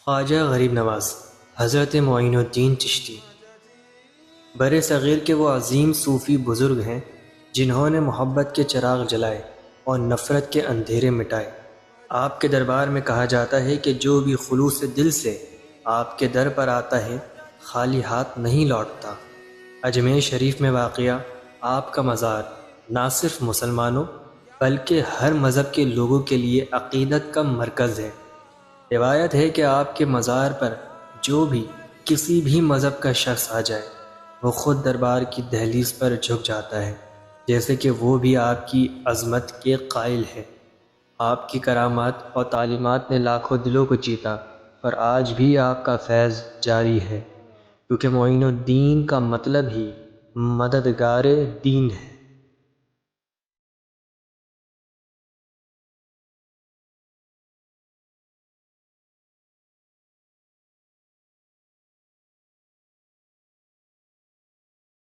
خواجہ غریب نواز حضرت معین الدین چشتی بر صغیر کے وہ عظیم صوفی بزرگ ہیں جنہوں نے محبت کے چراغ جلائے اور نفرت کے اندھیرے مٹائے۔ آپ کے دربار میں کہا جاتا ہے کہ جو بھی خلوص دل سے آپ کے در پر آتا ہے خالی ہاتھ نہیں لوٹتا۔ اجمیر شریف میں واقع آپ کا مزار نہ صرف مسلمانوں بلکہ ہر مذہب کے لوگوں کے لیے عقیدت کا مرکز ہے۔ روایت ہے کہ آپ کے مزار پر جو بھی کسی بھی مذہب کا شخص آ جائے وہ خود دربار کی دہلیز پر جھک جاتا ہے، جیسے کہ وہ بھی آپ کی عظمت کے قائل ہے۔ آپ کی کرامات اور تعلیمات نے لاکھوں دلوں کو جیتا اور آج بھی آپ کا فیض جاری ہے، کیونکہ معین الدین کا مطلب ہی مددگار دین ہے۔